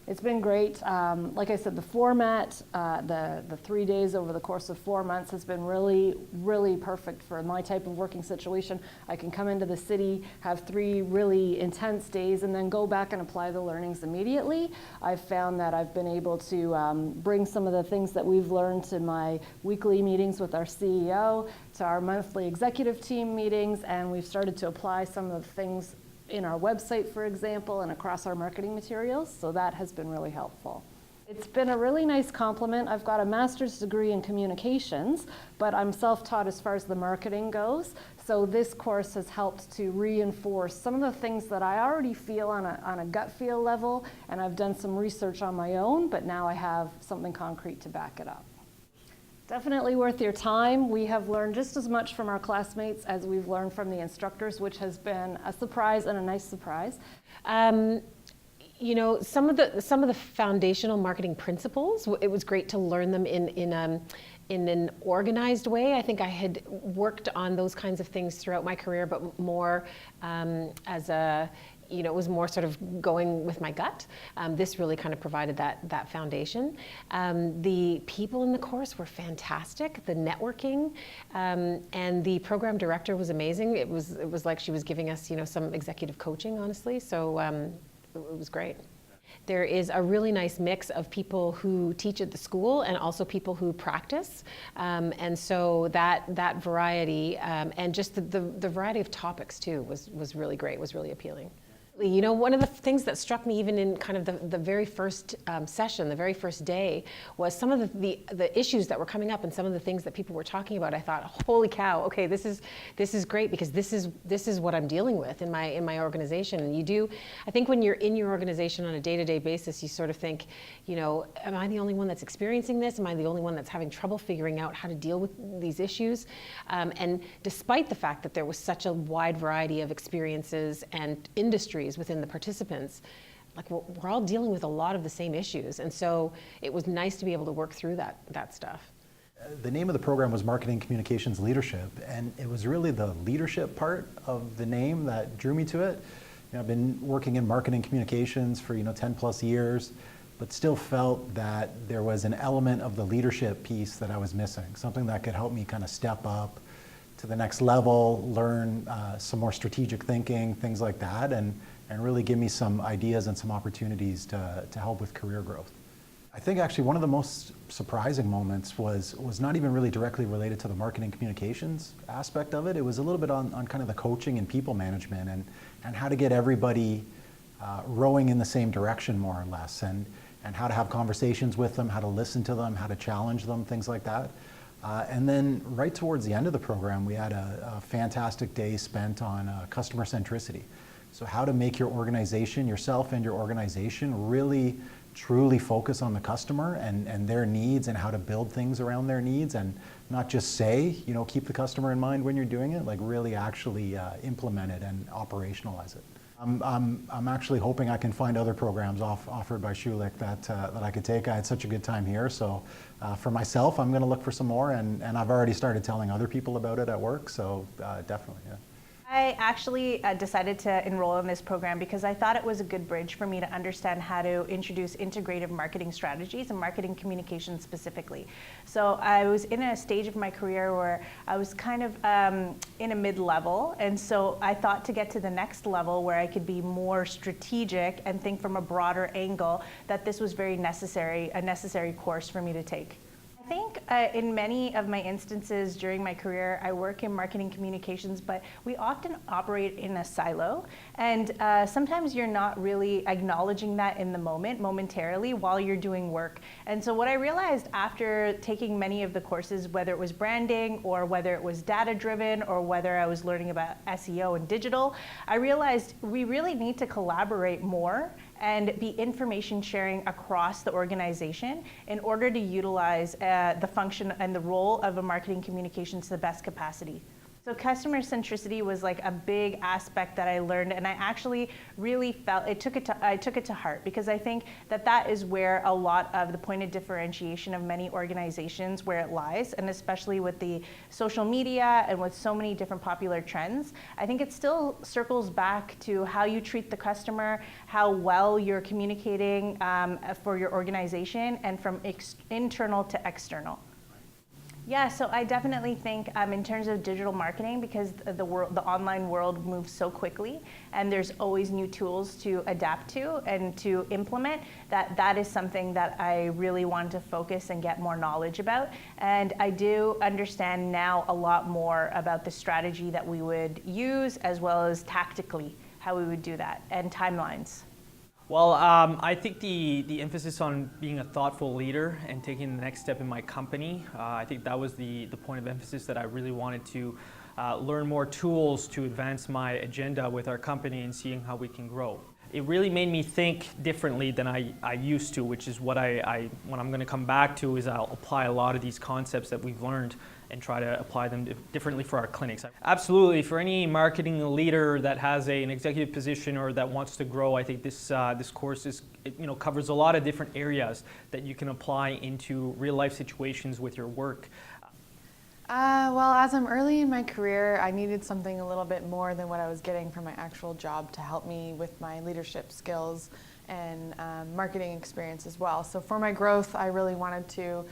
It's been great. Like I said, the format, the 3 days over the course of 4 months has been really, really perfect for my type of working situation. I can come into the city, have 3 really intense days, and then go back and apply the learnings immediately. I've found that I've been able to bring some of the things that we've learned to my weekly meetings with our CEO, to our monthly executive team meetings, and we've started to apply some of the things in our website, for example, and across our marketing materials, so that has been really helpful. It's been a really nice complement. I've got a master's degree in communications, but I'm self-taught as far as the marketing goes, so this course has helped to reinforce some of the things that I already feel on a gut feel level, and I've done some research on my own, but now I have something concrete to back it up. Definitely worth your time. We have learned just as much from our classmates as we've learned from the instructors, which has been a surprise and a nice surprise. You know, some of the foundational marketing principles, it was great to learn them in an organized way. I think I had worked on those kinds of things throughout my career, but more as a, you know, it was more sort of going with my gut. This really kind of provided that foundation. The people in the course were fantastic. The networking and the program director was amazing. It was like she was giving us, you know, some executive coaching, honestly. So it was great. There is a really nice mix of people who teach at the school and also people who practice. And so that variety and just the variety of topics too was really great, was really appealing. You know, one of the things that struck me even in kind of the very first session, the very first day, was some of the issues that were coming up and some of the things that people were talking about. I thought, holy cow, okay, this is great, because this is what I'm dealing with in my organization. And you do, I think when you're in your organization on a day-to-day basis, you sort of think, you know, am I the only one that's experiencing this? Am I the only one that's having trouble figuring out how to deal with these issues? And despite the fact that there was such a wide variety of experiences and industries within the participants, like we're all dealing with a lot of the same issues, and so it was nice to be able to work through that stuff. The name of the program was Marketing Communications Leadership, and it was really the leadership part of the name that drew me to it. You know, I've been working in marketing communications for 10 plus years, but still felt that there was an element of the leadership piece that I was missing, something that could help me kind of step up to the next level, learn some more strategic thinking, things like that, and really give me some ideas and some opportunities to help with career growth. I think actually one of the most surprising moments was not even really directly related to the marketing communications aspect of it. It was a little bit on kind of the coaching and people management and how to get everybody rowing in the same direction, more or less, and how to have conversations with them, how to listen to them, how to challenge them, things like that. And then right towards the end of the program, we had a fantastic day spent on customer centricity. So how to make your organization, yourself and your organization, really truly focus on the customer and their needs, and how to build things around their needs, and not just say, keep the customer in mind when you're doing it, like really actually implement it and operationalize it. I'm actually hoping I can find other programs offered by Schulich that I could take. I had such a good time here, so for myself, I'm going to look for some more, and I've already started telling other people about it at work, so definitely, yeah. I actually decided to enroll in this program because I thought it was a good bridge for me to understand how to introduce integrative marketing strategies and marketing communication specifically. So I was in a stage of my career where I was kind of in a mid-level, and so I thought to get to the next level where I could be more strategic and think from a broader angle, that this was a necessary course for me to take. I think in many of my instances during my career, I work in marketing communications, but we often operate in a silo, and sometimes you're not really acknowledging that in the momentarily while you're doing work. And so what I realized after taking many of the courses, whether it was branding or whether it was data-driven or whether I was learning about SEO and digital, I realized we really need to collaborate more and be information sharing across the organization in order to utilize the function and the role of a marketing communications to the best capacity. So customer centricity was like a big aspect that I learned, and I actually really felt I took it to heart, because I think that is where a lot of the point of differentiation of many organizations, where it lies, and especially with the social media and with so many different popular trends. I think it still circles back to how you treat the customer, how well you're communicating for your organization, and from internal to external. Yeah, so I definitely think in terms of digital marketing, because the online world moves so quickly, and there's always new tools to adapt to and to implement, that is something that I really want to focus and get more knowledge about. And I do understand now a lot more about the strategy that we would use, as well as tactically how we would do that, and timelines. Well, I think the emphasis on being a thoughtful leader and taking the next step in my company, I think that was the point of emphasis, that I really wanted to learn more tools to advance my agenda with our company and seeing how we can grow. It really made me think differently than I used to, which is what what I'm going to come back to, is I'll apply a lot of these concepts that we've learned and try to apply them differently for our clinics. Absolutely, for any marketing leader that has an executive position or that wants to grow, I think this course covers a lot of different areas that you can apply into real life situations with your work. Well, as I'm early in my career, I needed something a little bit more than what I was getting from my actual job to help me with my leadership skills and marketing experience as well. So for my growth, I really wanted to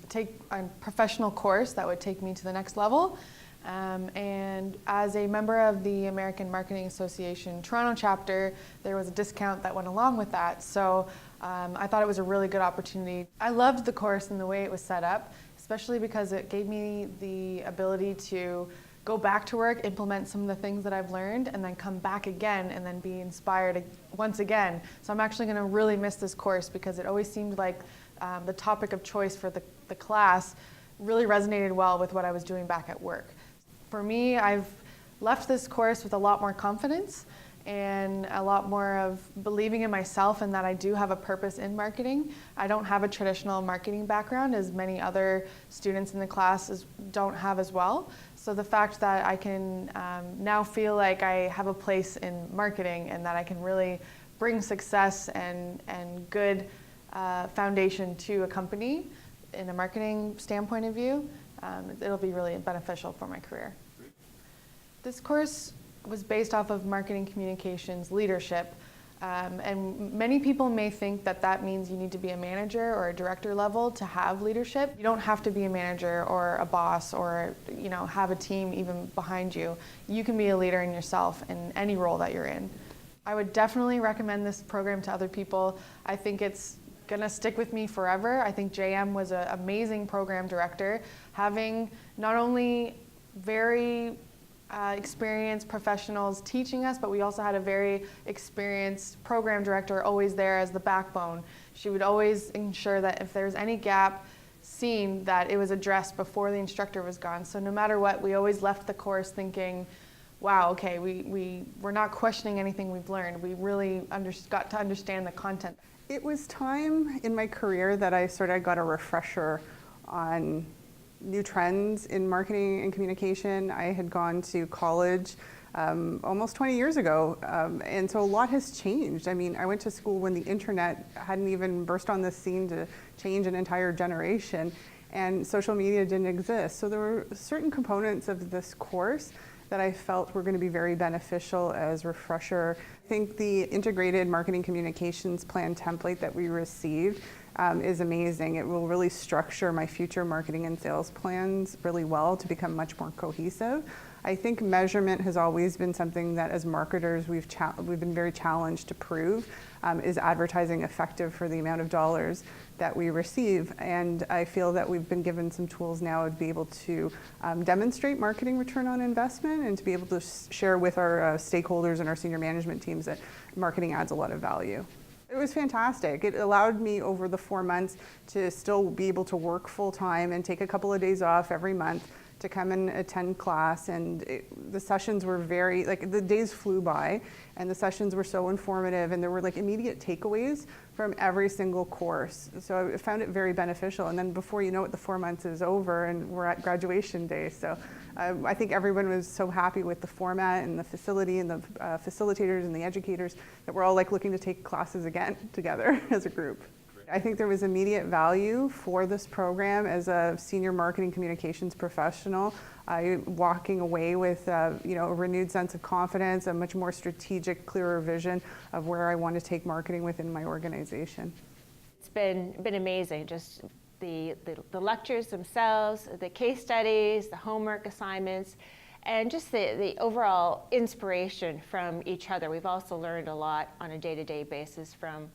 take a professional course that would take me to the next level. And as a member of the American Marketing Association Toronto chapter, there was a discount that went along with that. So I thought it was a really good opportunity. I loved the course and the way it was set up, especially because it gave me the ability to go back to work, implement some of the things that I've learned, and then come back again and then be inspired once again. So I'm actually going to really miss this course, because it always seemed like the topic of choice for the class really resonated well with what I was doing back at work. For me, I've left this course with a lot more confidence and a lot more of believing in myself and that I do have a purpose in marketing. I don't have a traditional marketing background, as many other students in the class don't have as well. So the fact that I can now feel like I have a place in marketing and that I can really bring success and good foundation to a company in a marketing standpoint of view, it'll be really beneficial for my career. This course was based off of marketing communications leadership, and many people may think that means you need to be a manager or a director level to have leadership. You don't have to be a manager or a boss or have a team even behind you. You can be a leader in yourself in any role that you're in. I would definitely recommend this program to other people. I think it's gonna stick with me forever. I think JM was an amazing program director, having not only very experienced professionals teaching us, but we also had a very experienced program director always there as the backbone. She would always ensure that if there's any gap seen, that it was addressed before the instructor was gone. So no matter what, we always left the course thinking, wow, okay, we're not questioning anything we've learned. We really got to understand the content. It was time in my career that I sort of got a refresher on new trends in marketing and communication. I had gone to college almost 20 years ago, and so a lot has changed. I mean, I went to school when the internet hadn't even burst on the scene to change an entire generation, and social media didn't exist. So there were certain components of this course that I felt were going to be very beneficial as refresher. I think the integrated marketing communications plan template that we received is amazing. It will really structure my future marketing and sales plans really well to become much more cohesive. I think measurement has always been something that as marketers we've been very challenged to prove. Is advertising effective for the amount of dollars that we receive? And I feel that we've been given some tools now to be able to demonstrate marketing return on investment and to be able to share with our stakeholders and our senior management teams that marketing adds a lot of value. It was fantastic. It allowed me over the 4 months to still be able to work full time and take a couple of days off every month to come and attend class, and the sessions were very, like, the days flew by, and the sessions were so informative, and there were like immediate takeaways from every single course. So I found it very beneficial, and then before you know it, the 4 months is over and we're at graduation day. So I think everyone was so happy with the format and the facility and the facilitators and the educators that we're all like looking to take classes again together as a group. I think there was immediate value for this program as a senior marketing communications professional. Walking away with a renewed sense of confidence, a much more strategic, clearer vision of where I want to take marketing within my organization. It's been amazing, just the lectures themselves, the case studies, the homework assignments, and just the overall inspiration from each other. We've also learned a lot on a day-to-day basis from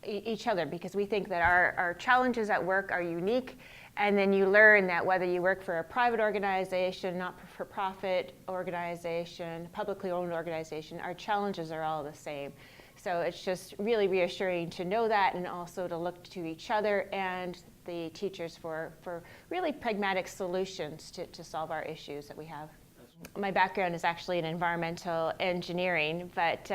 each other, because we think that our challenges at work are unique, and then you learn that whether you work for a private organization, not-for-profit organization, publicly owned organization, our challenges are all the same. So it's just really reassuring to know that, and also to look to each other and the teachers for really pragmatic solutions to solve our issues that we have. My background is actually in environmental engineering, but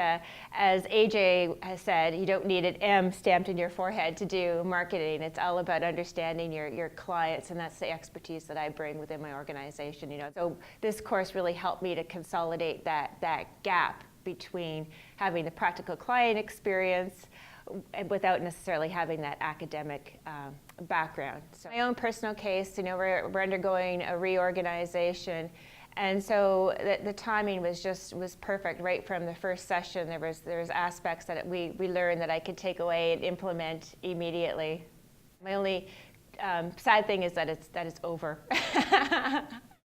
as AJ has said, you don't need an M stamped in your forehead to do marketing. It's all about understanding your clients, and that's the expertise that I bring within my organization. So this course really helped me to consolidate that gap between having the practical client experience without necessarily having that academic background. So my own personal case, we're undergoing a reorganization. And so the timing was perfect right from the first session. There was aspects that we learned that I could take away and implement immediately. My only sad thing is that it's over.